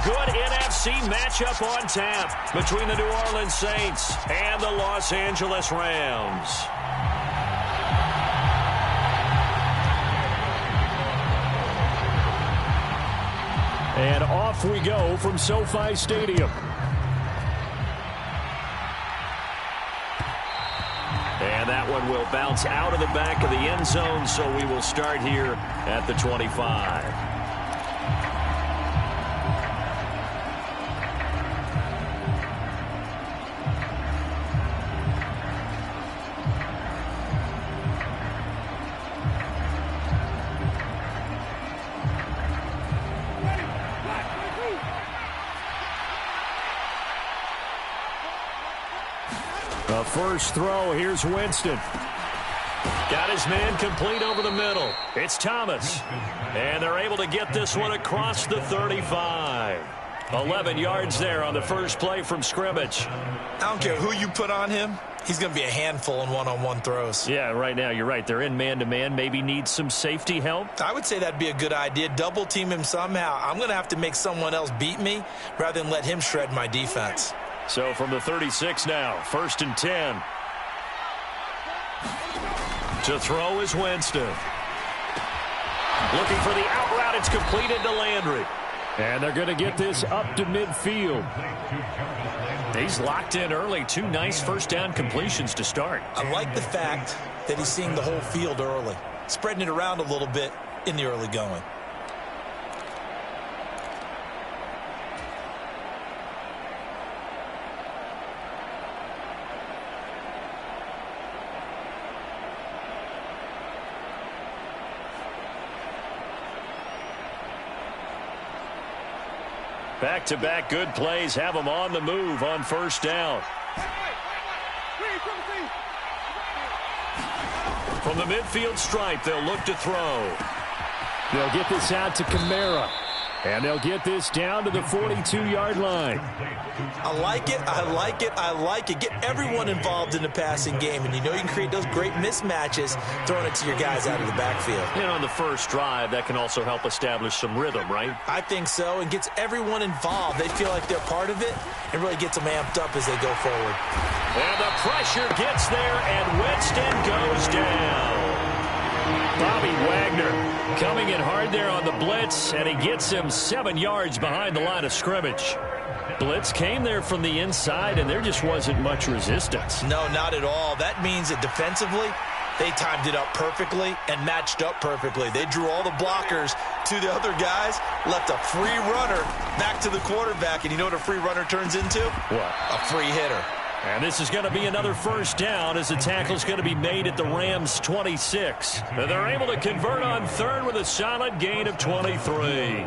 good NFC matchup on tap between the New Orleans Saints and the Los Angeles Rams. And off we go from SoFi Stadium. And that one will bounce out of the back of the end zone, so we will start here at the 25. The first throw, here's Winston. Got his man complete over the middle. It's Thomas. And they're able to get this one across the 35. 11 yards there on the first play from scrimmage. I don't care who you put on him. He's going to be a handful in one-on-one throws. Yeah, right now you're right. They're in man-to-man. Maybe need some safety help. I would say that'd be a good idea. Double team him somehow. I'm going to have to make someone else beat me rather than let him shred my defense. So from the 36 now, 1st and 10. To throw is Winston. Looking for the out route. It's completed to Landry. And they're going to get this up to midfield. He's locked in early. 2 nice first down completions to start. I like the fact that he's seeing the whole field early, spreading it around a little bit in the early going. Back-to-back good plays have them on the move on first down. From the midfield stripe, they'll look to throw. They'll get this out to Kamara. And they'll get this down to the 42-yard line. I like it, I like it, I like it. Get everyone involved in the passing game, and you know you can create those great mismatches throwing it to your guys out of the backfield. And on the first drive, that can also help establish some rhythm, right? I think so, and gets everyone involved. They feel like they're part of it, and really gets them amped up as they go forward. And the pressure gets there, and Winston goes down. Bobby Wagner coming in hard there on the blitz, and he gets him 7 yards behind the line of scrimmage. Blitz came there from the inside, and there just wasn't much resistance. No, not at all. That means that defensively, they timed it up perfectly and matched up perfectly. They drew all the blockers to the other guys, left a free runner back to the quarterback, and you know what a free runner turns into? What? A free hitter. And this is going to be another first down as the tackle's going to be made at the Rams' 26. And they're able to convert on third with a solid gain of 23.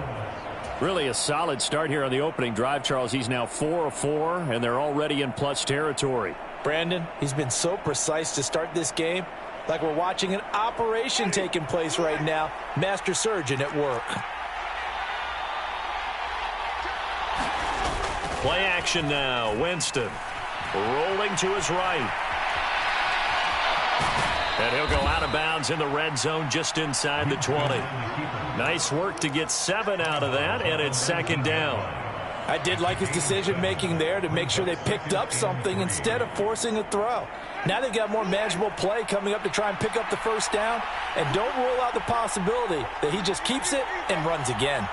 Really a solid start here on the opening drive, Charles. He's now 4 of 4, and they're already in plus territory. Brandon, he's been so precise to start this game, like we're watching an operation taking place right now. Master surgeon at work. Play action now. Winston. Rolling to his right. And he'll go out of bounds in the red zone just inside the 20. Nice work to get 7 out of that, and it's second down. I did like his decision-making there to make sure they picked up something instead of forcing a throw. Now they've got more manageable play coming up to try and pick up the first down, and don't rule out the possibility that he just keeps it and runs again.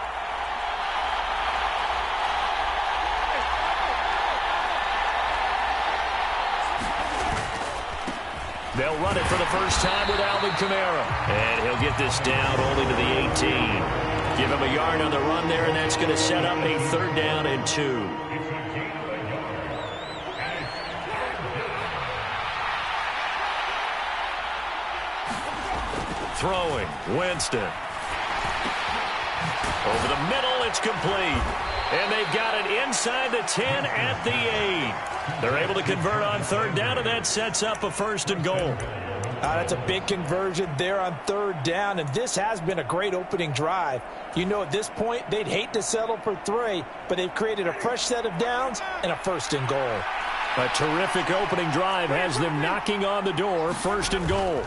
They'll run it for the first time with Alvin Kamara. And he'll get this down only to the 18. Give him a yard on the run there, and that's going to set up a 3rd down and 2. Throwing, Winston. Over the middle, it's complete. And they've got it inside the 10 at the 8. They're able to convert on 3rd down, and that sets up a 1st and goal. That's a big conversion there on 3rd down, and this has been a great opening drive. You know, at this point, they'd hate to settle for 3, but they've created a fresh set of downs and a 1st and goal. A terrific opening drive has them knocking on the door, 1st and goal.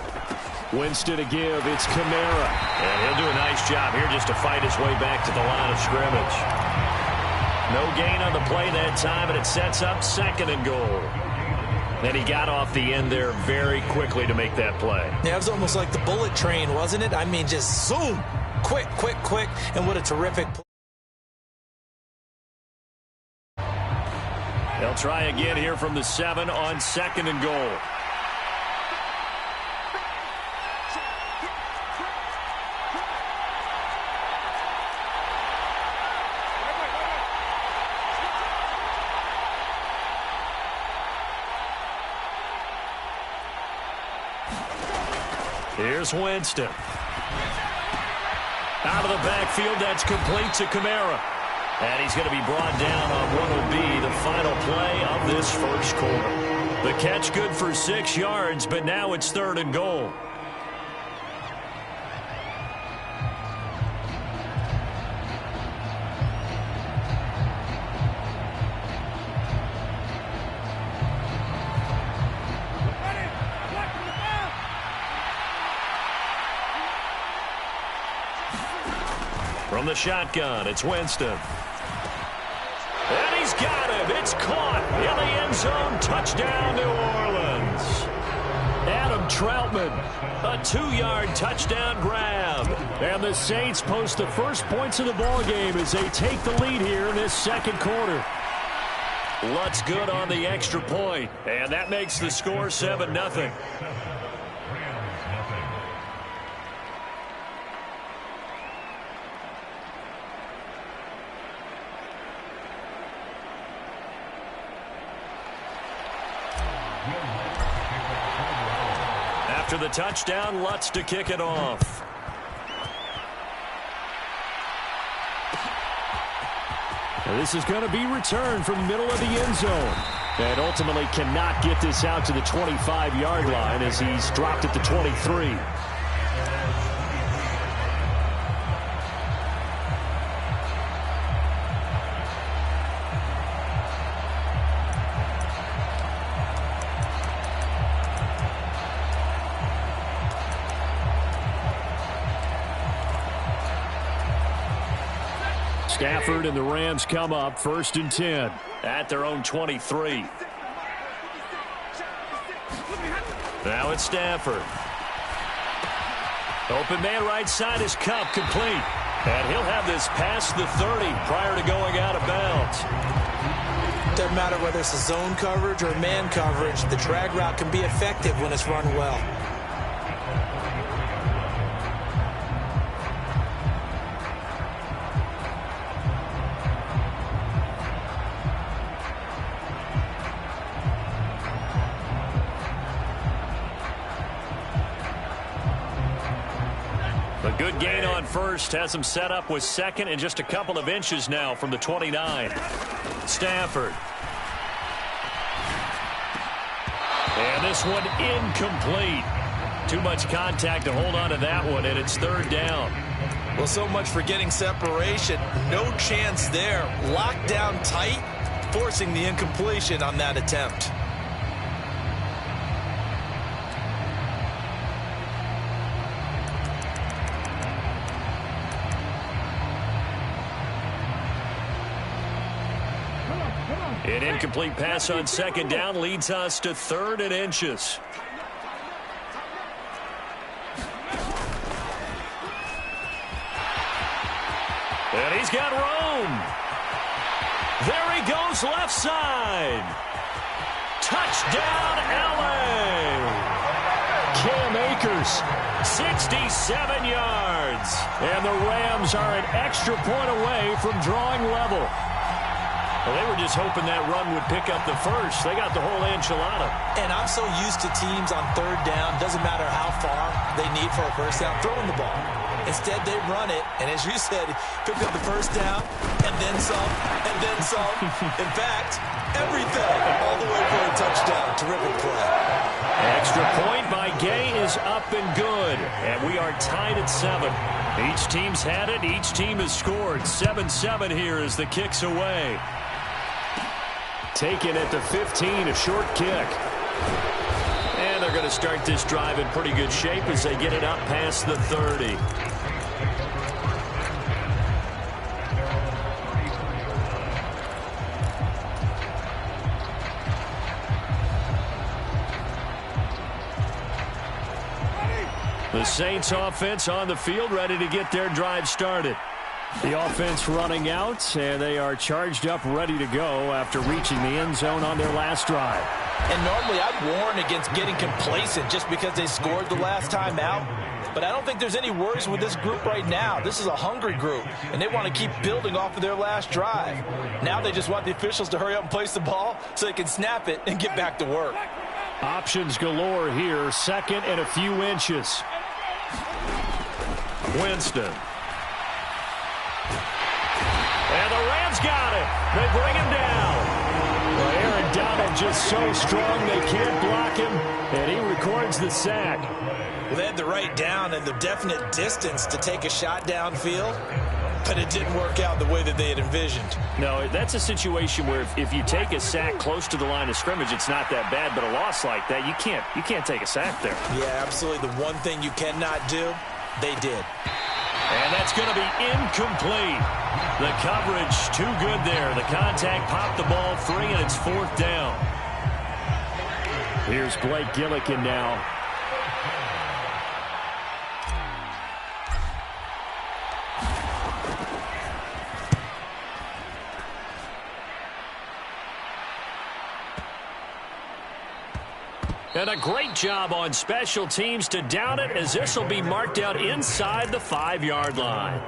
Winston to give, it's Kamara. And he'll do a nice job here just to fight his way back to the line of scrimmage. No gain on the play that time, and it sets up 2nd and goal. And he got off the end there very quickly to make that play. Yeah, it was almost like the bullet train, wasn't it? I mean, just zoom. Quick, quick, quick. And what a terrific play. They'll try again here from the 7 on 2nd and goal. Here's Winston. Out of the backfield, that's complete to Kamara. And he's going to be brought down on what will be the final play of this first quarter. The catch good for 6 yards, but now it's 3rd and goal. From the shotgun, it's Winston. And he's got him. It's caught in the end zone. Touchdown, New Orleans. Adam Troutman, a 2-yard touchdown grab. And the Saints post the first points of the ball game as they take the lead here in this 2nd quarter. Lutz good on the extra point, and that makes the score 7-0. After the touchdown, Lutz to kick it off. Now this is going to be returned from the middle of the end zone. And ultimately cannot get this out to the 25-yard line as he's dropped at the 23. Stafford and the Rams come up 1st and 10 at their own 23. Now it's Stafford. Open man right side is Cup, complete. And he'll have this past the 30 prior to going out of bounds. Doesn't matter whether it's a zone coverage or man coverage, the drag route can be effective when it's run well. A good gain on first has him set up with 2nd and just a couple of inches now from the 29. Stafford. And this one incomplete. Too much contact to hold on to that one, and it's 3rd down. Well, so much for getting separation. No chance there. Locked down tight, forcing the incompletion on that attempt. An incomplete pass on 2nd down leads us to 3rd and inches. And he's got room. There he goes left side. Touchdown, LA. Cam Akers, 67 yards. And the Rams are an extra point away from drawing level. Well, they were just hoping that run would pick up the first. They got the whole enchilada. And I'm so used to teams on 3rd down, doesn't matter how far they need for a first down, throwing the ball. Instead, they run it, and as you said, pick up the first down, and then some, and then some. In fact, everything, all the way for a touchdown. Terrific play. Extra point by Gay is up and good, and we are tied at 7. Each team's had it. Each team has scored. 7-7 here as the kick's away. Taken at the 15, a short kick. And they're going to start this drive in pretty good shape as they get it up past the 30. The Saints offense on the field, ready to get their drive started. The offense running out, and they are charged up, ready to go after reaching the end zone on their last drive. And normally I'd warn against getting complacent just because they scored the last time out. But I don't think there's any worries with this group right now. This is a hungry group, and they want to keep building off of their last drive. Now they just want the officials to hurry up and place the ball so they can snap it and get back to work. Options galore here, second and a few inches. Winston. And the Rams got it. They bring him down. Well, Aaron Donald just so strong they can't block him, and he records the sack. Well, they had the right down and the definite distance to take a shot downfield, but it didn't work out the way that they had envisioned. No, that's a situation where if you take a sack close to the line of scrimmage, it's not that bad, but a loss like that, you can't take a sack there. Yeah, absolutely. The one thing you cannot do, they did. And that's going to be incomplete. The coverage too good there. The contact popped the ball free, and it's fourth down. Here's Blake Gillikin now. And a great job on special teams to down it, as this will be marked out inside the 5-yard line.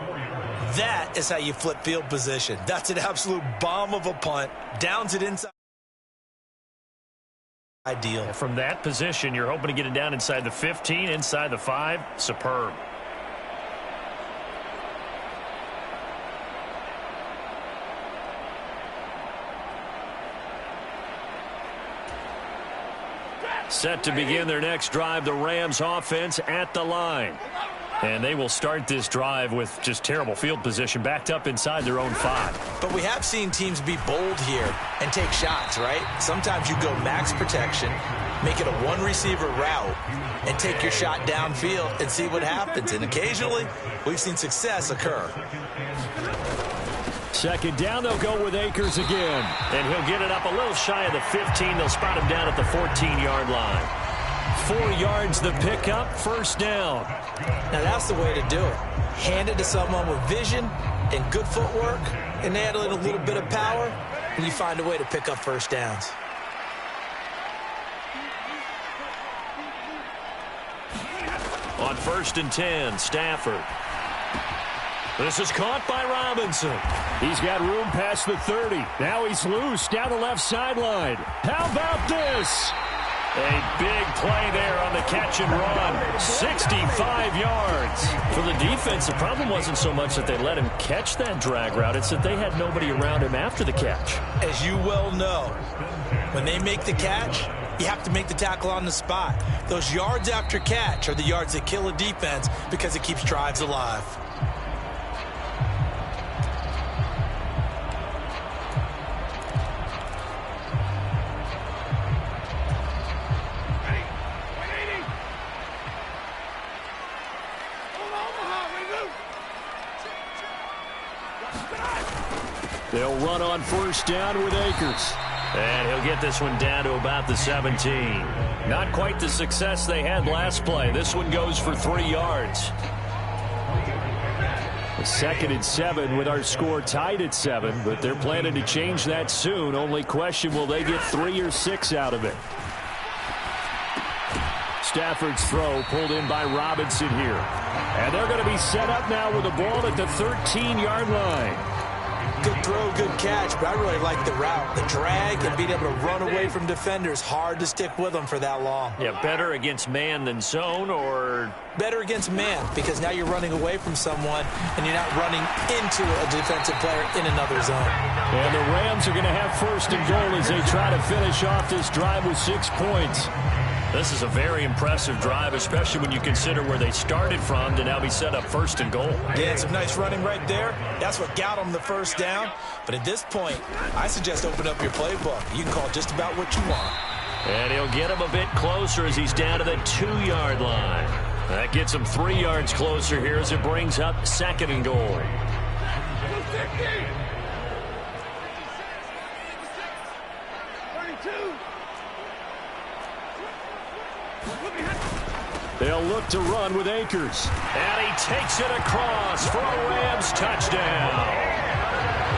That is how you flip field position. That's an absolute bomb of a punt. Downs it inside. Ideal. From that position, you're hoping to get it down inside the 15, inside the 5. Superb. Set to begin their next drive, the Rams offense at the line. And they will start this drive with just terrible field position, backed up inside their own 5. But we have seen teams be bold here and take shots, right? Sometimes you go max protection, make it a one-receiver route, and take your shot downfield and see what happens. And occasionally, we've seen success occur. Second down, they'll go with Akers again. And he'll get it up a little shy of the 15. They'll spot him down at the 14-yard line. 4 yards the pickup, first down. Now that's the way to do it. Hand it to someone with vision and good footwork, and add in a little bit of power, and you find a way to pick up first downs. On 1st and 10, Stafford. This is caught by Robinson. He's got room past the 30. Now he's loose down the left sideline. How about this? A big play there on the catch and run. 65 yards. For the defense, the problem wasn't so much that they let him catch that drag route. It's that they had nobody around him after the catch. As you well know, when they make the catch, you have to make the tackle on the spot. Those yards after catch are the yards that kill a defense because it keeps drives alive. They'll run on first down with Akers. And he'll get this one down to about the 17. Not quite the success they had last play. This one goes for 3 yards. A 2nd and 7 with our score tied at 7, but they're planning to change that soon. Only question, will they get 3 or 6 out of it? Stafford's throw pulled in by Robinson here. And they're going to be set up now with the ball at the 13-yard line. Good throw, good catch, but I really like the route. The drag and being able to run away from defenders. Hard to stick with them for that long. Yeah, better against man than zone, or? Better against man, because now you're running away from someone and you're not running into a defensive player in another zone. And the Rams are going to have 1st and goal as they try to finish off this drive with 6 points. This is a very impressive drive, especially when you consider where they started from to now be set up 1st and goal. Yeah, some nice running right there. That's what got them the first down. But at this point, I suggest open up your playbook. You can call just about what you want. And he'll get him a bit closer as he's down to the 2-yard line. That gets him 3 yards closer here as it brings up 2nd and goal. They'll look to run with Akers. And he takes it across for a Rams touchdown.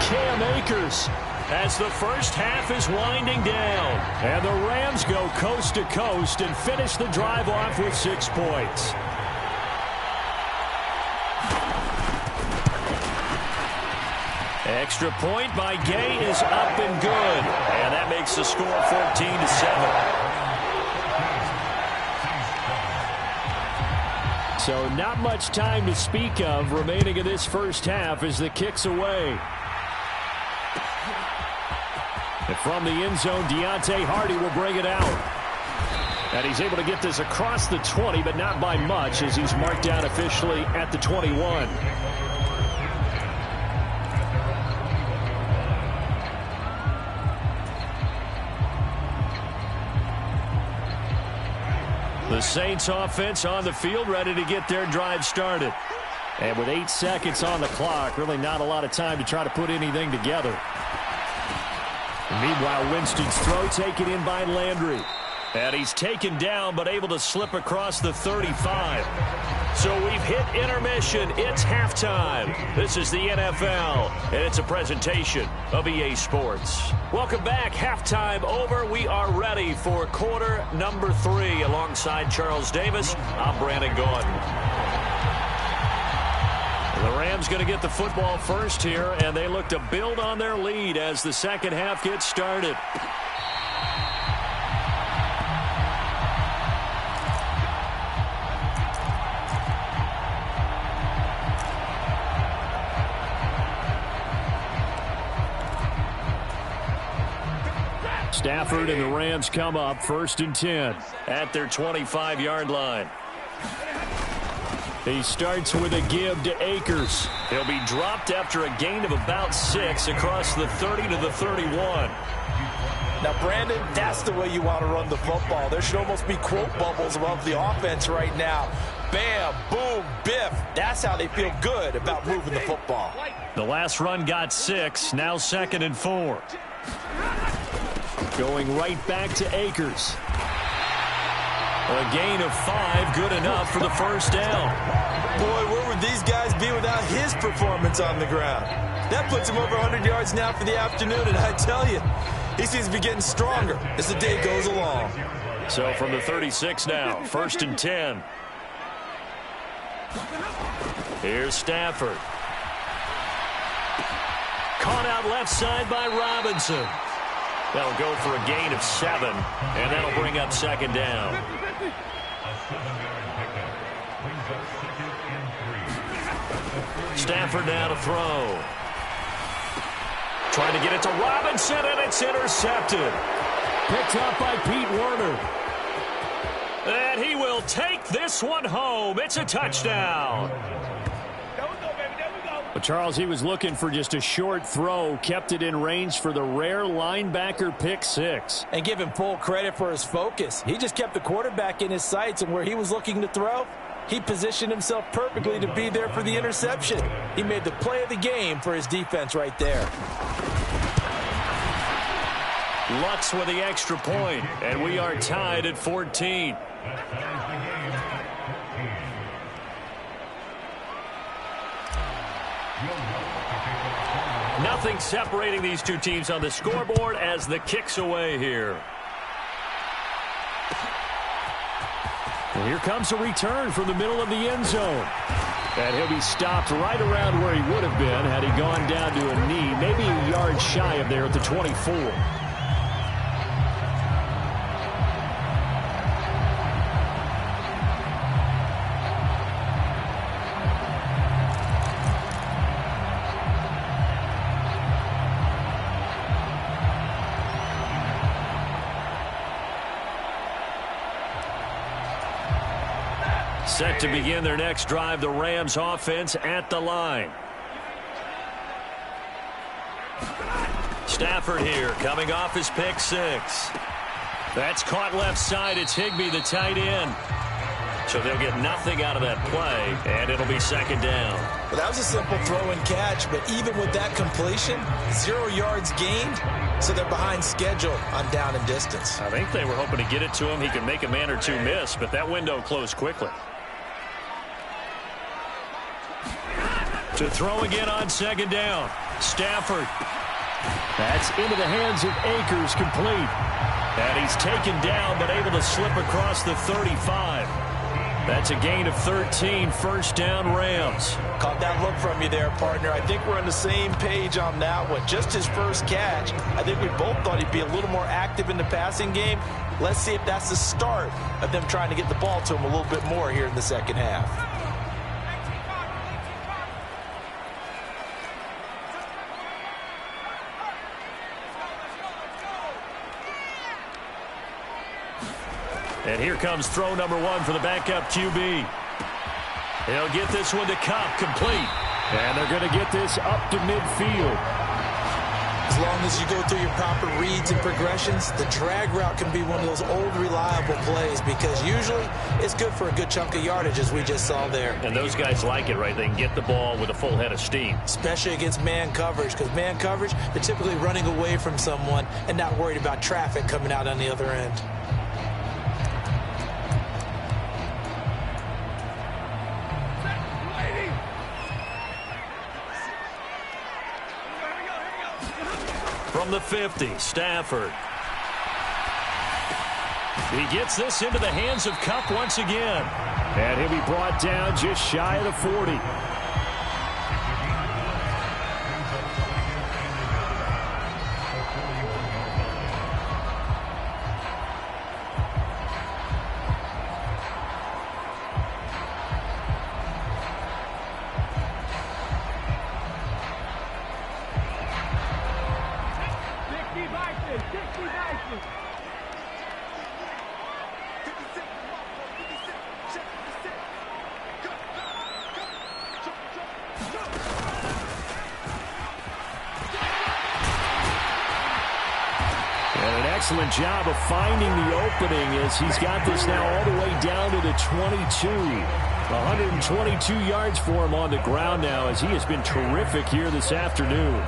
Cam Akers as the first half is winding down. And the Rams go coast to coast and finish the drive off with 6 points. Extra point by Gay is up and good. And that makes the score 14-7. So not much time to speak of remaining in this first half as the kick's away. And from the end zone, Deontay Hardy will bring it out. And he's able to get this across the 20, but not by much as he's marked down officially at the 21. The Saints offense on the field, ready to get their drive started. And with 8 seconds on the clock, really not a lot of time to try to put anything together. And meanwhile, Winston's throw taken in by Landry. And he's taken down, but able to slip across the 35. So we've hit intermission. It's halftime. This is the NFL, and it's a presentation of EA Sports. Welcome back. Halftime over. We are ready for quarter number 3. Alongside Charles Davis, I'm Brandon Gordon. The Rams going to get the football first here, and they look to build on their lead as the second half gets started. Stafford and the Rams come up 1st and 10 at their 25-yard line. He starts with a give to Akers. He'll be dropped after a gain of about 6 across the 30 to the 31. Now, Brandon, that's the way you want to run the football. There should almost be quote bubbles above the offense right now. Bam, boom, biff. That's how they feel good about moving the football. The last run got 6, now 2nd and 4. Going right back to Akers. A gain of 5, good enough for the first down. Boy, where would these guys be without his performance on the ground? That puts him over 100 yards now for the afternoon, and I tell you, he seems to be getting stronger as the day goes along. So from the 36 now, 1st and 10. Here's Stafford. Caught out left side by Robinson. That'll go for a gain of 7, and that'll bring up 2nd down. Stafford now to throw. Trying to get it to Robinson, and it's intercepted. Picked up by Pete Werner. And he will take this one home. It's a touchdown. But Charles, he was looking for just a short throw, kept it in range for the rare linebacker pick 6. And give him full credit for his focus. He just kept the quarterback in his sights, and where he was looking to throw, he positioned himself perfectly to be there for the interception. He made the play of the game for his defense right there. Lutz with the extra point, and we are tied at 14. Nothing separating these two teams on the scoreboard as the kick's away here. And here comes a return from the middle of the end zone. And he'll be stopped right around where he would have been had he gone down to a knee, maybe a yard shy of there at the 24. Set to begin their next drive, the Rams offense at the line. Stafford here coming off his pick 6. That's caught left side. It's Higbee, the tight end. So they'll get nothing out of that play, and it'll be second down. Well, that was a simple throw and catch, but even with that completion, 0 yards gained, so they're behind schedule on down and distance. I think they were hoping to get it to him. He could make a man or two miss, but that window closed quickly. To throw again on second down. Stafford. That's into the hands of Akers, complete. And he's taken down, but able to slip across the 35. That's a gain of 13, first down Rams. Caught that look from you there, partner. I think we're on the same page on that one. Just his first catch. I think we both thought he'd be a little more active in the passing game. Let's see if that's the start of them trying to get the ball to him a little bit more here in the second half. And here comes throw number 1 for the backup QB. He'll get this one to Kupp, complete. And they're going to get this up to midfield. As long as you go through your proper reads and progressions, the drag route can be one of those old reliable plays because usually it's good for a good chunk of yardage, as we just saw there. And those guys like it, right? They can get the ball with a full head of steam. Especially against man coverage, because man coverage, they're typically running away from someone and not worried about traffic coming out on the other end. From the 50, Stafford. He gets this into the hands of Kupp once again. And he'll be brought down just shy of the 40. Excellent job of finding the opening as he's got this now all the way down to the 22. 122 yards for him on the ground now as he has been terrific here this afternoon.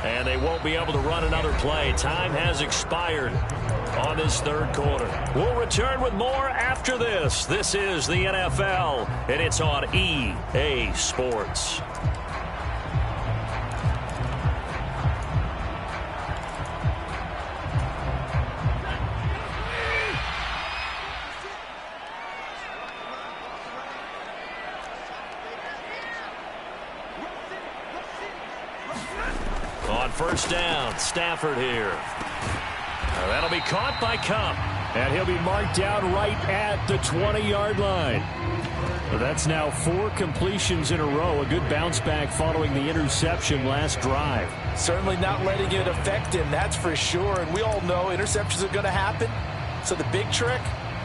And they won't be able to run another play. Time has expired on this third quarter. We'll return with more after this. This is the NFL, and it's on EA Sports. On first down, Stafford here. That'll be caught by Kupp. And he'll be marked down right at the 20-yard line. So that's now 4 completions in a row. A good bounce back following the interception last drive. Certainly not letting it affect him, that's for sure. And we all know interceptions are going to happen. So the big trick,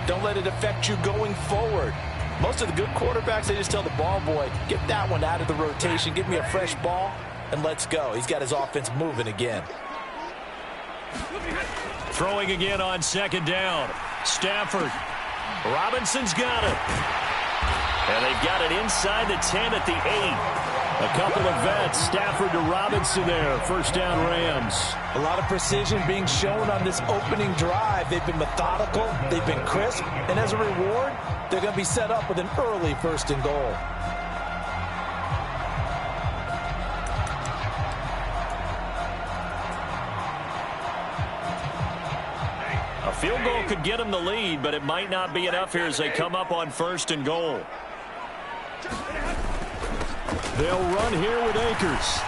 don't let it affect you going forward. Most of the good quarterbacks, they just tell the ball boy, get that one out of the rotation, give me a fresh ball, and let's go. He's got his offense moving again. Throwing again on second down. Stafford. Robinson's got it. And they've got it inside the 10 at the 8. A couple of vets. Stafford to Robinson there. First down Rams. A lot of precision being shown on this opening drive. They've been methodical. They've been crisp. And as a reward, they're going to be set up with an early first and goal. A field goal could get them the lead, but it might not be enough here as they come up on first and goal. They'll run here with Akers.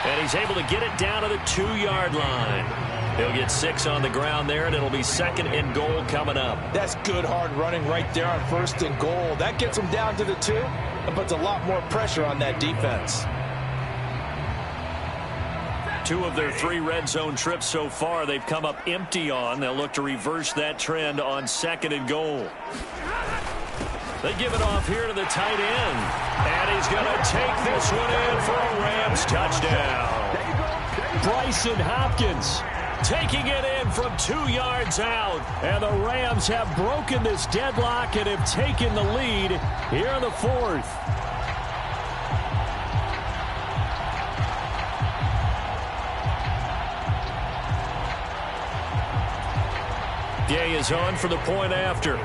And he's able to get it down to the 2-yard line. He'll get 6 on the ground there, and it'll be second and goal coming up. That's good hard running right there on first and goal. That gets them down to the 2 and puts a lot more pressure on that defense. 2 of their 3 red zone trips so far they've come up empty on. They'll look to reverse that trend on second and goal. They give it off here to the tight end. And he's going to take this one in for a Rams touchdown. Bryson Hopkins taking it in from 2 yards out. And the Rams have broken this deadlock and have taken the lead here in the fourth. Gay is on for the point after.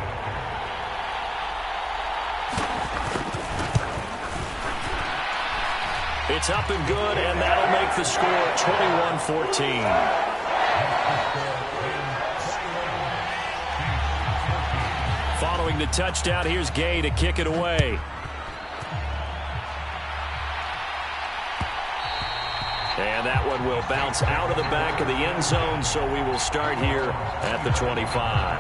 It's up and good, and that'll make the score 21-14. Following the touchdown, here's Gay to kick it away. And that one will bounce out of the back of the end zone, so we will start here at the 25.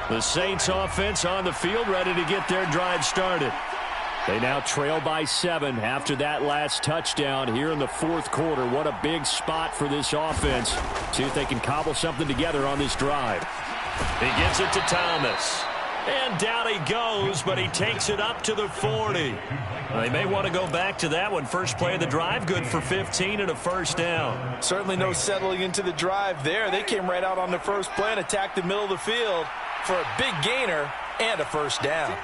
The Saints offense on the field, ready to get their drive started. They now trail by 7 after that last touchdown here in the fourth quarter. What a big spot for this offense. See if they can cobble something together on this drive. He gets it to Thomas. And down he goes, but he takes it up to the 40. They may want to go back to that one. First play of the drive, good for 15 and a first down. Certainly no settling into the drive there. They came right out on the first play and attacked the middle of the field for a big gainer and a first down.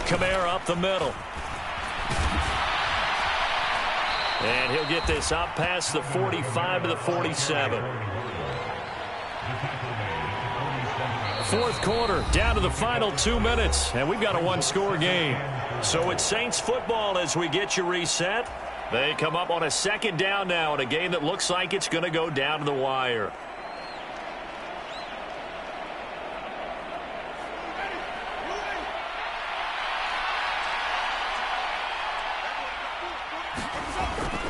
Kamara up the middle. And he'll get this up past the 45 to the 47. Fourth quarter, down to the final 2 minutes, and we've got a one-score game. So it's Saints football as we get you reset. They come up on a second down now in a game that looks like it's going to go down to the wire.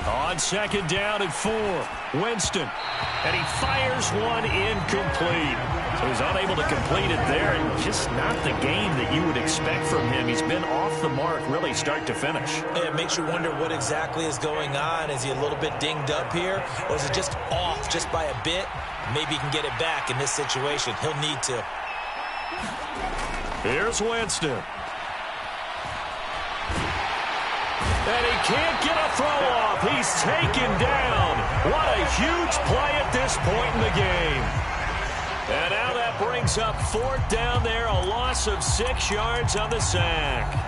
On second down and 4, Winston. And he fires one incomplete. So he's unable to complete it there, and just not the game that you would expect from him. He's been off the mark really start to finish. It makes you wonder what exactly is going on. Is he a little bit dinged up here, or is it just off just by a bit? Maybe he can get it back in this situation. He'll need to. Here's Winston. And he can't get a throw off. He's taken down. What a huge play at this point in the game. And now that brings up fourth down there, a loss of 6 yards on the sack.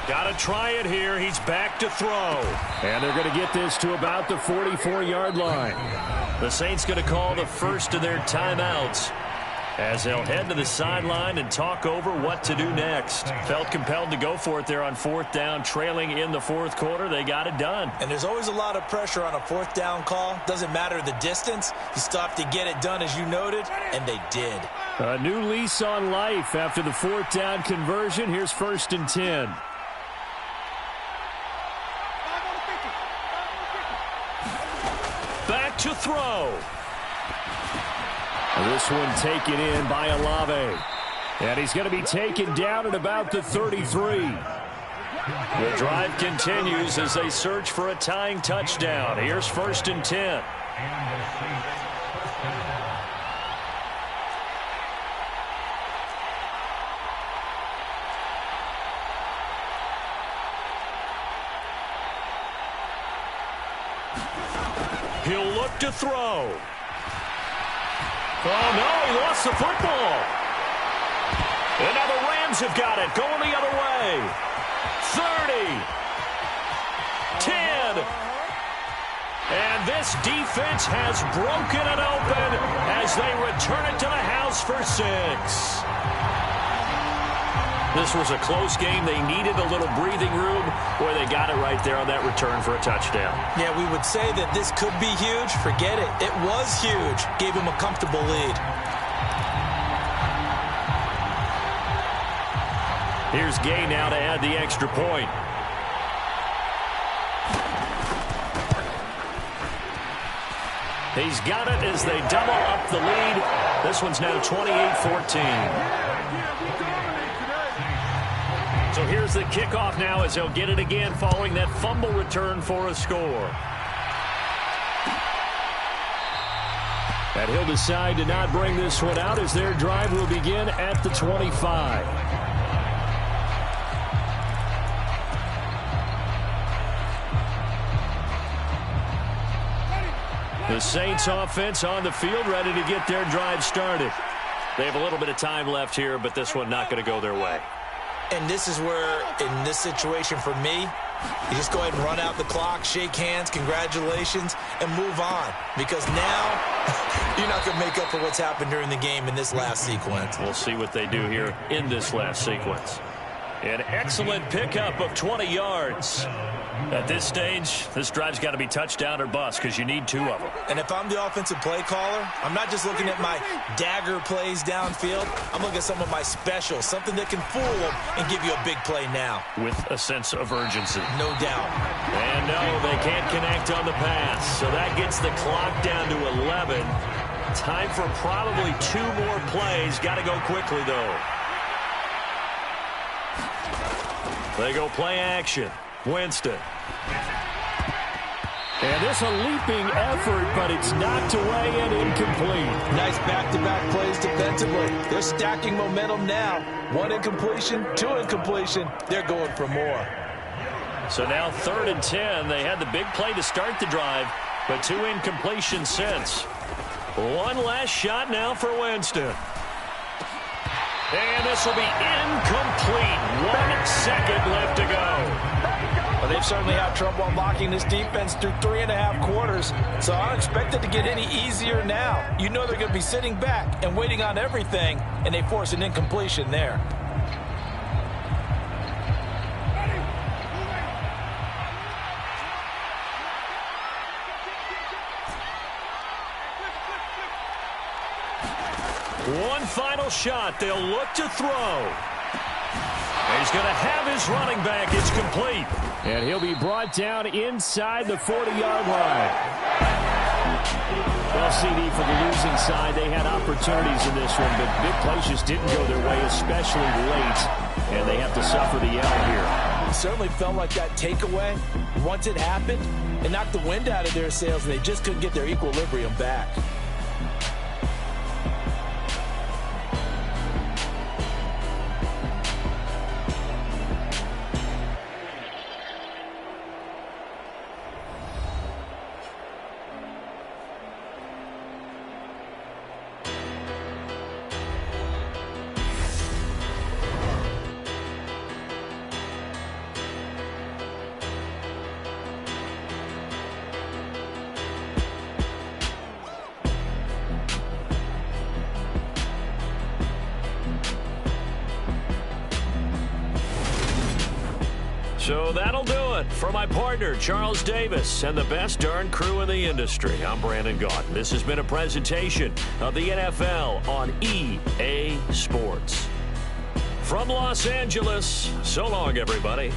Got to try it here. He's back to throw. And they're going to get this to about the 44-yard line. The Saints going to call the first of their timeouts as they'll head to the sideline and talk over what to do next. Felt compelled to go for it there on fourth down, trailing in the fourth quarter. They got it done. And there's always a lot of pressure on a fourth down call. Doesn't matter the distance. You still have to get it done, as you noted, and they did. A new lease on life after the fourth down conversion. Here's 1st and 10. Back to throw. This one taken in by Olave. And he's going to be taken down at about the 33. The drive continues as they search for a tying touchdown. Here's 1st and 10. He'll look to throw. Oh, no, he lost the football. And now the Rams have got it, going the other way. 30. 10. And this defense has broken it open as they return it to the house for 6. This was a close game. They needed a little breathing room. Boy, they got it right there on that return for a touchdown. Yeah, we would say that this could be huge. Forget it. It was huge. Gave him a comfortable lead. Here's Gay now to add the extra point. He's got it as they double up the lead. This one's now 28-14. So here's the kickoff now as they'll get it again following that fumble return for a score. And he'll decide to not bring this one out as their drive will begin at the 25. The Saints offense on the field ready to get their drive started. They have a little bit of time left here, but this one not going to go their way. And this is where, in this situation for me, you just go ahead and run out the clock, shake hands, congratulations, and move on. Because now, you're not going to make up for what's happened during the game in this last sequence. We'll see what they do here in this last sequence. An excellent pickup of 20 yards. At this stage, this drive's got to be touchdown or bust because you need 2 of them. And if I'm the offensive play caller, I'm not just looking at my dagger plays downfield. I'm looking at some of my specials, something that can fool them and give you a big play now. With a sense of urgency. No doubt. And no, they can't connect on the pass. So that gets the clock down to 11. Time for probably 2 more plays. Got to go quickly, though. They go play action. Winston. And this a leaping effort, but it's knocked away and incomplete. Nice back-to-back plays defensively. They're stacking momentum now. 1 incompletion, 2 incompletion. They're going for more. So now 3rd and 10. They had the big play to start the drive, but 2 incompletions since. 1 last shot now for Winston. And this will be incomplete. 1 second left to go. Well, they've certainly had trouble unlocking this defense through 3.5 quarters, so I don't expect it to get any easier now. You know they're going to be sitting back and waiting on everything, and they force an incompletion there. One final shot. They'll look to throw. He's going to have his running back. It's complete. And he'll be brought down inside the 40-yard line. Well, CD, for the losing side, they had opportunities in this one, but big plays just didn't go their way, especially late, and they have to suffer the L here. It certainly felt like that takeaway, once it happened, it knocked the wind out of their sails, and they just couldn't get their equilibrium back. So that'll do it for my partner, Charles Davis, and the best darn crew in the industry. I'm Brandon Gaudin. This has been a presentation of the NFL on EA Sports. From Los Angeles, so long, everybody.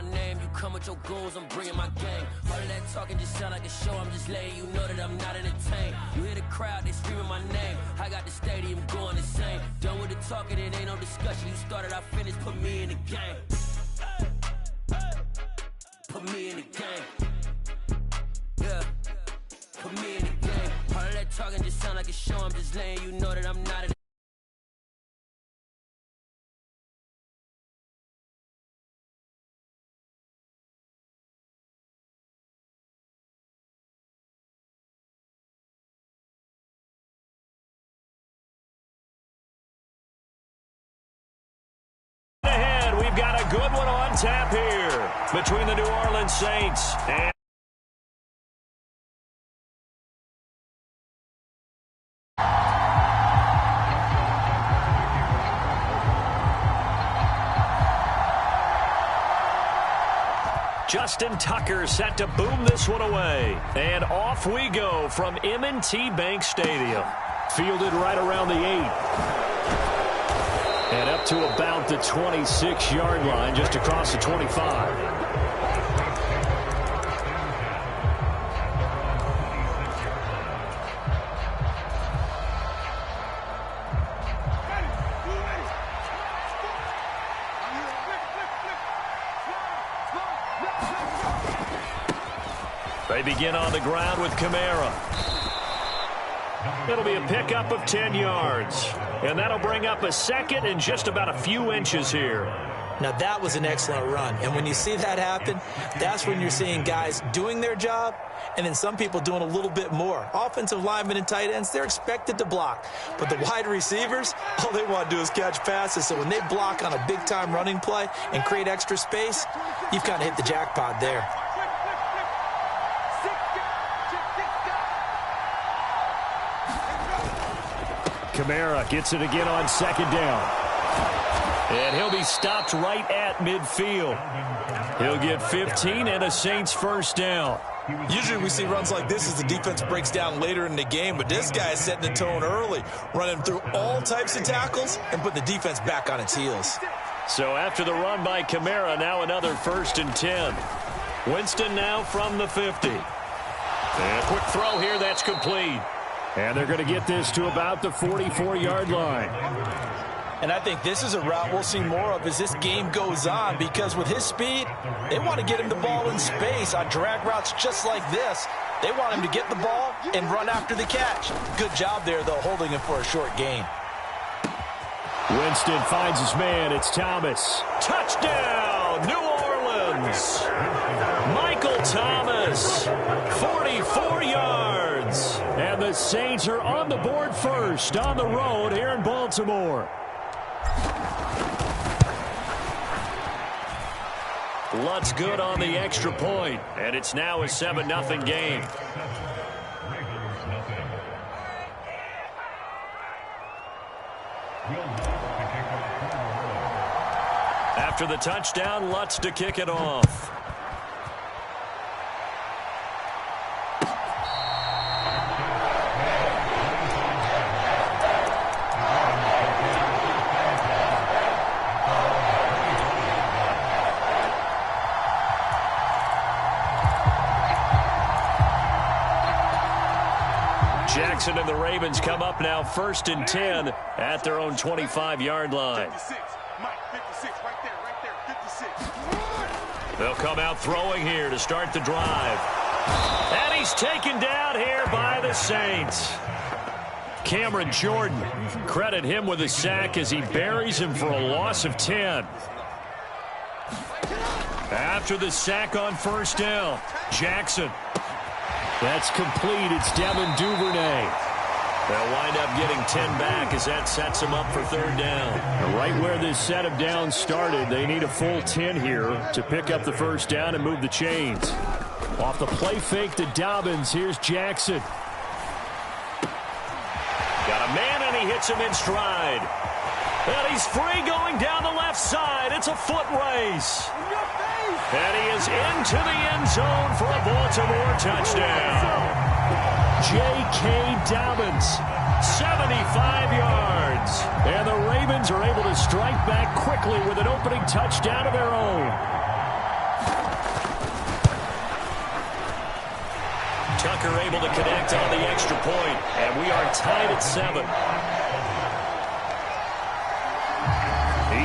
my name. You come with your goons, I'm bringing my gang. All of that talking just sound like a show. I'm just letting you know that I'm not entertained. You hear the crowd, they screaming my name. I got the stadium going insane. Done with the talking, it ain't no discussion. You started, I finished, put me in the game. Put me in the game. Yeah. Put me in the game. All of that talking just sound like a show. I'm just letting you know that I'm not entertained. We've got a good one on tap here between the New Orleans Saints and Justin Tucker set to boom this one away. And off we go from M&T Bank Stadium. Fielded right around the 8. And up to about the 26-yard line, just across the 25. They begin on the ground with Kamara. It'll be a pickup of 10 yards. And that'll bring up a second and just about a few inches here. Now, that was an excellent run. And when you see that happen, that's when you're seeing guys doing their job and then some people doing a little bit more. Offensive linemen and tight ends, they're expected to block. But the wide receivers, all they want to do is catch passes. So when they block on a big-time running play and create extra space, you've kind of hit the jackpot there. Kamara gets it again on second down. And he'll be stopped right at midfield. He'll get 15 and a Saints first down. Usually we see runs like this as the defense breaks down later in the game, but this guy is setting the tone early, running through all types of tackles and putting the defense back on its heels. So after the run by Kamara, now another 1st and 10. Winston now from the 50. And a quick throw here, that's complete. And they're going to get this to about the 44-yard line. And I think this is a route we'll see more of as this game goes on, because with his speed, they want to get him the ball in space on drag routes just like this. They want him to get the ball and run after the catch. Good job there, though, holding him for a short gain. Winston finds his man. It's Thomas. Touchdown, New Orleans. Michael Thomas, 44 yards. And the Saints are on the board first on the road here in Baltimore. Lutz good on the extra point, and it's now a 7-0 game. After the touchdown, Lutz to kick it off. Jackson and the Ravens come up now 1st and 10 at their own 25-yard line. 56. Mike, 56, right there, 56. They'll come out throwing here to start the drive. And he's taken down here by the Saints. Cameron Jordan, credit him with a sack as he buries him for a loss of 10. After the sack on 1st down, Jackson. That's complete. It's Devin Duvernay. They'll wind up getting 10 back as that sets them up for 3rd down. Right where this set of downs started, they need a full 10 here to pick up the 1st down and move the chains. Off the play fake to Dobbins, here's Jackson. Got a man and he hits him in stride. And he's free going down the left side. It's a foot race. And he is into the end zone for a Baltimore touchdown. J.K. Dobbins, 75 yards. And the Ravens are able to strike back quickly with an opening touchdown of their own. Tucker able to connect on the extra point, and we are tied at 7.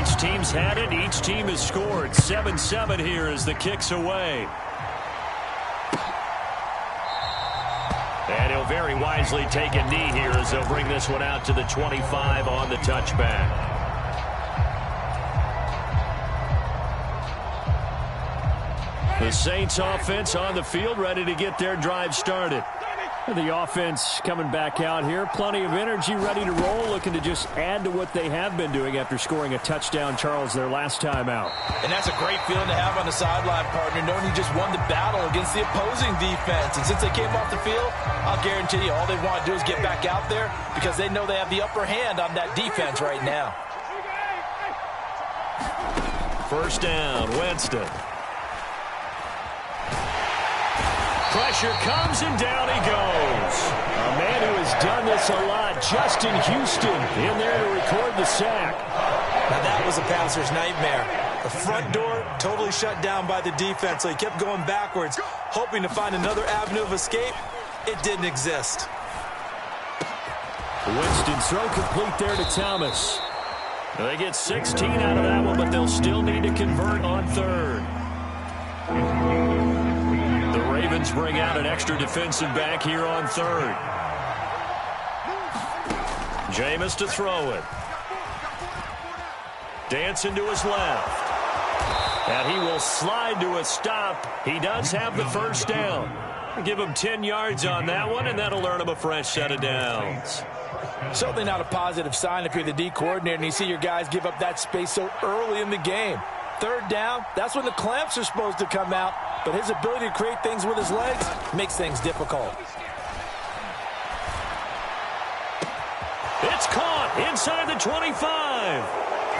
Each team's had it. Each team has scored. 7-7 here as the kick's away. And he'll very wisely take a knee here as they'll bring this one out to the 25 on the touchback. The Saints offense on the field, ready to get their drive started. The offense coming back out here. Plenty of energy, ready to roll, looking to just add to what they have been doing after scoring a touchdown, Charles, their last time out. And that's a great feeling to have on the sideline, partner, knowing you just won the battle against the opposing defense. And since they came off the field, I'll guarantee you all they want to do is get back out there because they know they have the upper hand on that defense right now. First down, Winston. Pressure comes, and down he goes. A man who has done this a lot, Justin Houston, in there to record the sack. Now that was a passer's nightmare. The front door totally shut down by the defense, so he kept going backwards, hoping to find another avenue of escape. It didn't exist. Winston throw complete there to Thomas. They get 16 out of that one, but they'll still need to convert on third. The Ravens bring out an extra defensive back here on third. Jameis to throw it. Dancing to his left. And he will slide to a stop. He does have the first down. Give him 10 yards on that one, and that'll earn him a fresh set of downs. Certainly not a positive sign if you're the D coordinator and you see your guys give up that space so early in the game. Third down, that's when the clamps are supposed to come out, but his ability to create things with his legs makes things difficult. It's caught inside the 25.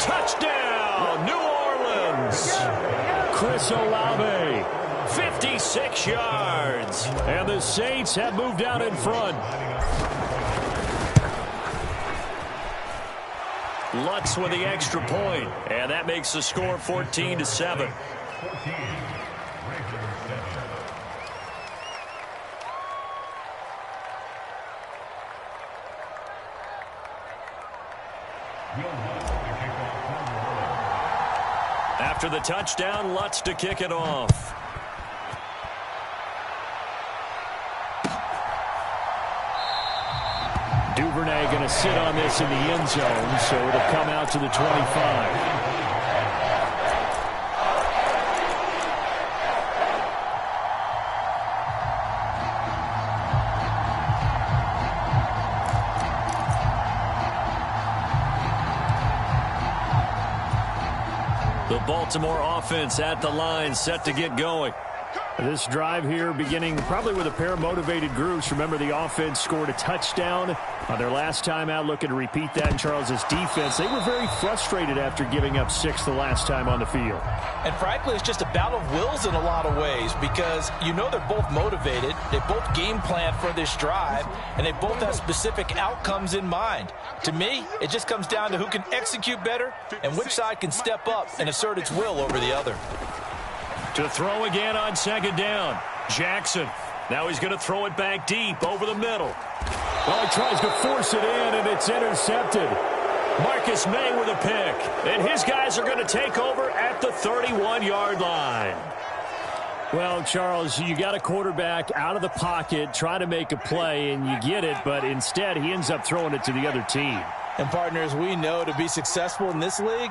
Touchdown, New Orleans. Chris Olave, 56 yards. And the Saints have moved out in front. Lutz with the extra point, and that makes the score 14-7. After the touchdown, Lutz to kick it off. Duvernay going to sit on this in the end zone, so it'll come out to the 25. The Baltimore offense at the line, set to get going. This drive here beginning probably with a pair of motivated groups. Remember, the offense scored a touchdown on their last time out, looking to repeat that in Charles's defense. They were very frustrated after giving up 6 the last time on the field. And frankly, it's just a battle of wills in a lot of ways because you know they're both motivated. They both game plan for this drive, and they both have specific outcomes in mind. To me, it just comes down to who can execute better and which side can step up and assert its will over the other. To throw again on second down. Jackson. Now he's going to throw it back deep over the middle. Oh, he tries to force it in, and it's intercepted. Marcus May with a pick. And his guys are going to take over at the 31-yard line. Well, Charles, you got a quarterback out of the pocket, trying to make a play, and you get it, but instead he ends up throwing it to the other team. And, partners, we know to be successful in this league,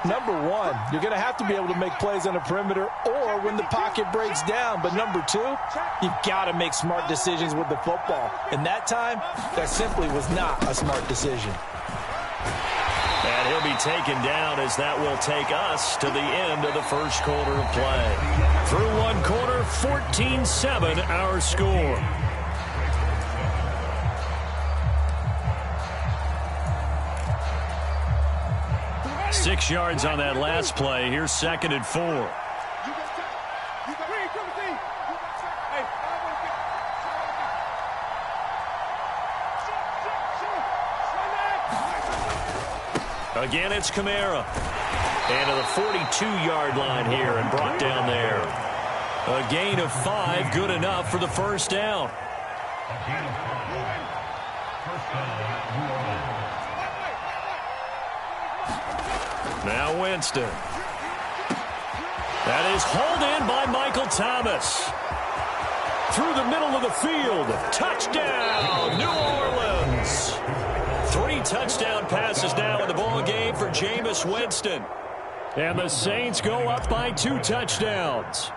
number one, you're going to have to be able to make plays on the perimeter or when the pocket breaks down. But number two, you've got to make smart decisions with the football. And that time, that simply was not a smart decision. And he'll be taken down as that will take us to the end of the first quarter of play. Through one quarter, 14-7 our score. 6 yards on that last play. Here's 2nd and 4. Again, it's Kamara. And to the 42-yard line here and brought down there. A gain of 5, good enough for the first down. Now Winston. That is hauled in by Michael Thomas. Through the middle of the field. Touchdown, New Orleans. 3 touchdown passes now in the ball game for Jameis Winston. And the Saints go up by 2 touchdowns.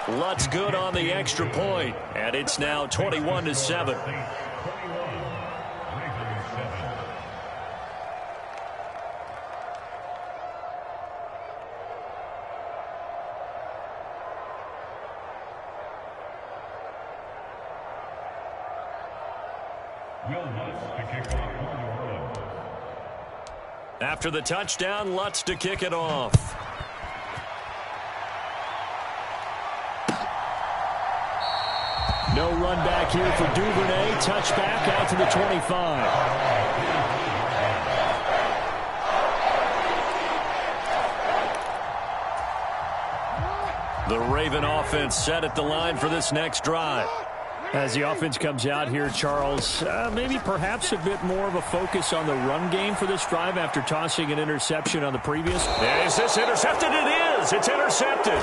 Lutz good on the extra point, and it's now 21-7. After the touchdown, Lutz to kick it off. No run back here for Duvernay. Touchback out to the 25. The Raven offense set at the line for this next drive. As the offense comes out here, Charles, maybe perhaps a bit more of a focus on the run game for this drive after tossing an interception on the previous. Is this intercepted? It is. It's intercepted.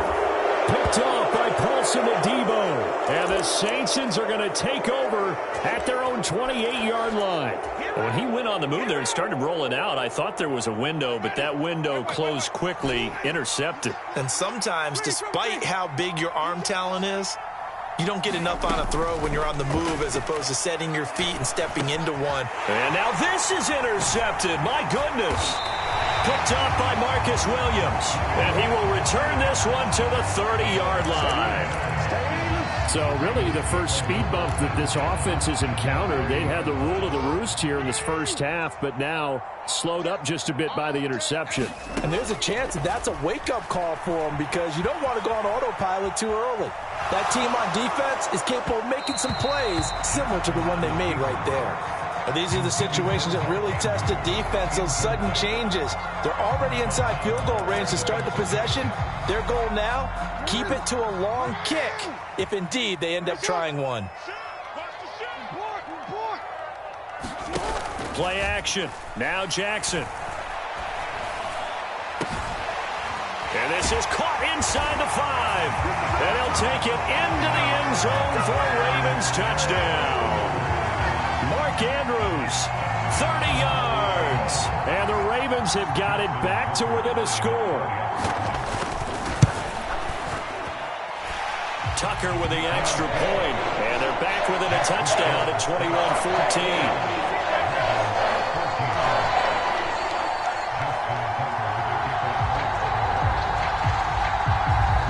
Picked off by Paulson Adebo. And the Saints are going to take over at their own 28-yard line. When he went on the move there and started rolling out, I thought there was a window, but that window closed quickly, intercepted. And sometimes, despite how big your arm talent is, you don't get enough on a throw when you're on the move as opposed to setting your feet and stepping into one. And now this is intercepted. My goodness. Picked off by Marcus Williams. And he will return this one to the 30-yard line. So really the first speed bump that this offense has encountered, they had the rule of the roost here in this first half, but now slowed up just a bit by the interception. And there's a chance that that's a wake-up call for them because you don't want to go on autopilot too early. That team on defense is capable of making some plays similar to the one they made right there. And these are the situations that really test the defense, those sudden changes. They're already inside field goal range to start the possession. Their goal now, keep it to a long kick, if indeed they end up trying one. Play action. Now Jackson. And this is caught inside the 5. And he'll take it into the end zone for a Ravens touchdown. Mark Andrews, 30 yards. And the Ravens have got it back to within a score. Tucker with the extra point. And they're back within a touchdown at 21-14.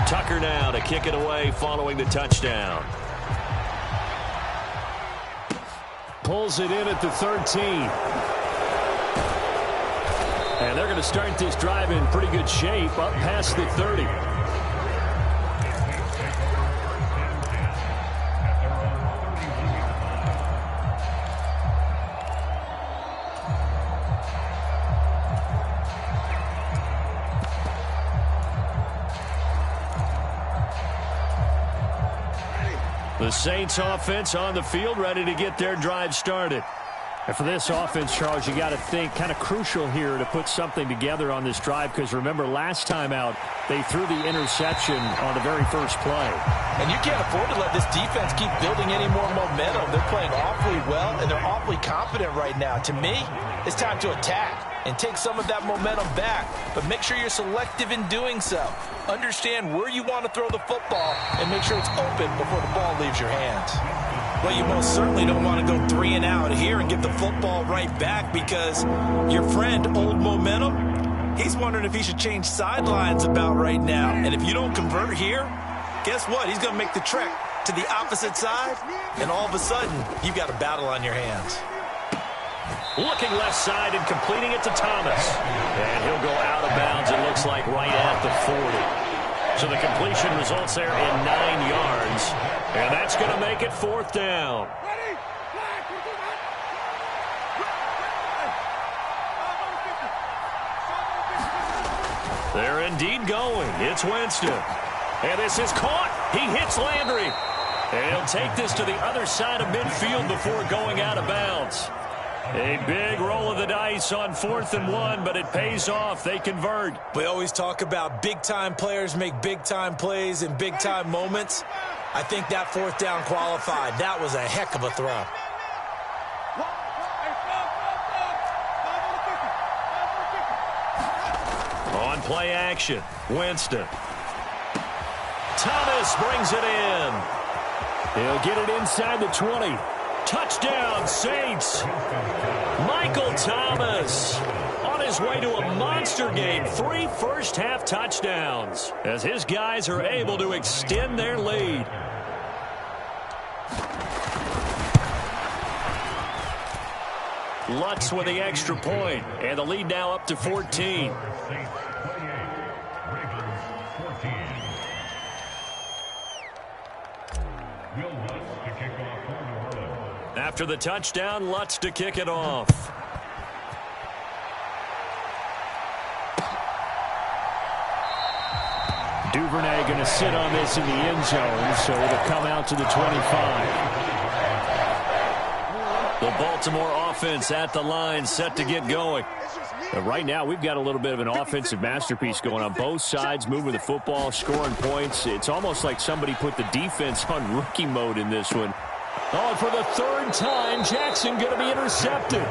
Tucker now to kick it away following the touchdown. Pulls it in at the 13. And they're going to start this drive in pretty good shape up past the 30. The Saints offense on the field, ready to get their drive started. And for this offense, Charles, you got to think kind of crucial here to put something together on this drive because remember last time out they threw the interception on the very first play. And you can't afford to let this defense keep building any more momentum. They're playing awfully well and they're awfully confident right now. To me, it's time to attack and take some of that momentum back, but make sure you're selective in doing so. Understand where you want to throw the football and make sure it's open before the ball leaves your hands. Well, you most certainly don't want to go 3 and out here and give the football right back because your friend, Old Momentum, he's wondering if he should change sidelines about right now. And if you don't convert here, guess what? He's going to make the trek to the opposite side, and all of a sudden, you've got a battle on your hands. Looking left side and completing it to Thomas. And he'll go out of bounds, it looks like, right at the 40. So the completion results there in 9 yards. And that's going to make it 4th down. They're indeed going. It's Winston. And this is caught. He hits Landry. And he'll take this to the other side of midfield before going out of bounds. A big roll of the dice on 4th and 1, but it pays off. They convert. We always talk about big-time players make big-time plays in big-time moments. I think that 4th down qualified. That was a heck of a throw. On play action, Winston. Thomas brings it in. He'll get it inside the 20. Touchdown, Saints. Michael Thomas on his way to a monster game. 3 first-half touchdowns as his guys are able to extend their lead. Lutz with the extra point, and the lead now up to 14. After the touchdown, Lutz to kick it off. Duvernay going to sit on this in the end zone, so it'll come out to the 25. The Baltimore offense at the line, set to get going. Right now, we've got a little bit of an offensive masterpiece going on both sides, moving the football, scoring points. It's almost like somebody put the defense on rookie mode in this one. Oh, and for the 3rd time, Jackson going to be intercepted.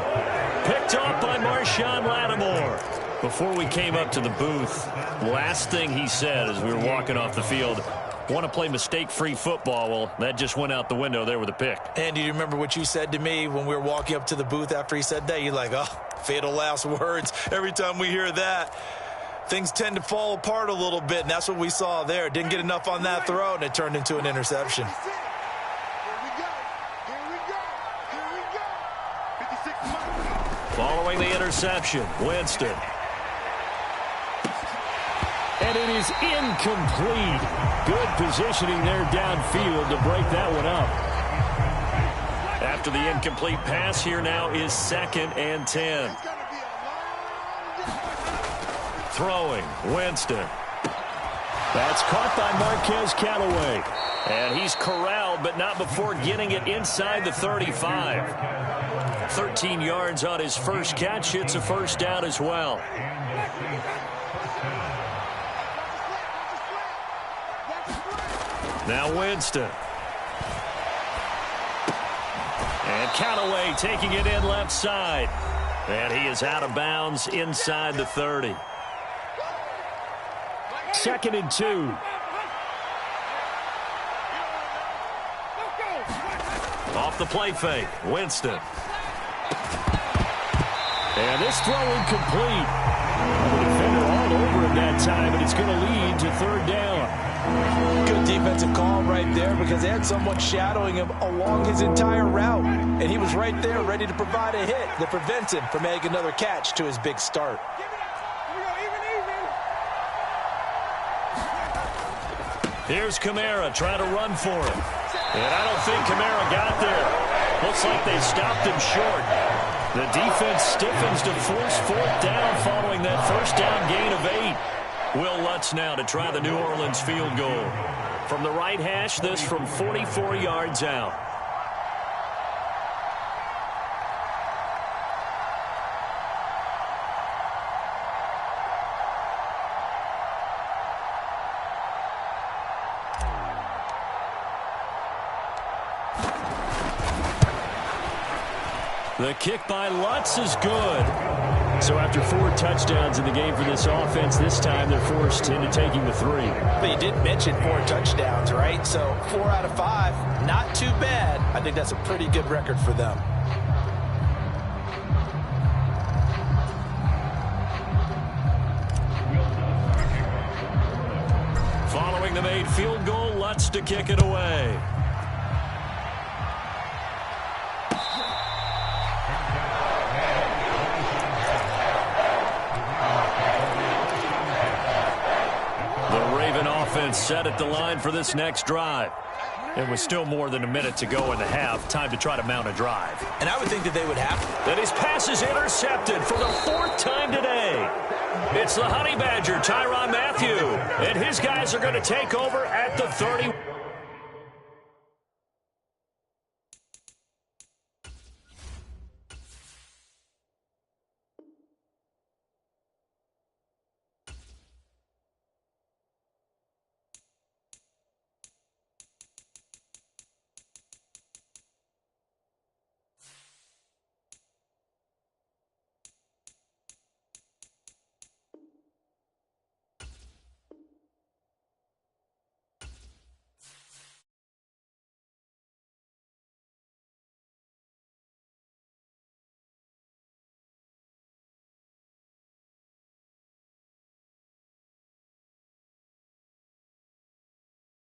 Picked off by Marshawn Lattimore. Before we came up to the booth, last thing he said as we were walking off the field, want to play mistake-free football. Well, that just went out the window there with a pick. And do you remember what you said to me when we were walking up to the booth after he said that? You're like, oh, fatal last words. Every time we hear that, things tend to fall apart a little bit, and that's what we saw there. Didn't get enough on that throw, and it turned into an interception. Following the interception, Winston. And it is incomplete. Good positioning there downfield to break that one up. After the incomplete pass, here now is 2nd and 10. Throwing, Winston. That's caught by Marquez Callaway. And he's corralled, but not before getting it inside the 35. 13 yards on his first catch. It's a first down as well. Now Winston. And Callaway taking it in left side. And he is out of bounds inside the 30. 2nd and 2. Off the play fake, Winston. And this throw incomplete. The defender all over him that time, and it's going to lead to 3rd down. Good defensive call right there because they had someone shadowing him along his entire route. And he was right there ready to provide a hit that prevents him from making another catch to his big start. Here's Kamara trying to run for him. And I don't think Kamara got there. Looks like they stopped him short. The defense stiffens to force 4th down following that first down gain of 8. Will Lutz now to try the New Orleans field goal. From the right hash, this from 44 yards out. The kick by Lutz is good. So after 4 touchdowns in the game for this offense, this time they're forced into taking the 3. But you did mention 4 touchdowns, right? So 4 out of 5, not too bad. I think that's a pretty good record for them. Following the made field goal, Lutz to kick it away. Offense set at the line for this next drive. It was still more than a minute to go in the half. Time to try to mount a drive. And I would think that they would have to. And his pass is intercepted for the 4th time today. It's the Honey Badger, Tyrann Mathieu. And his guys are going to take over at the 30.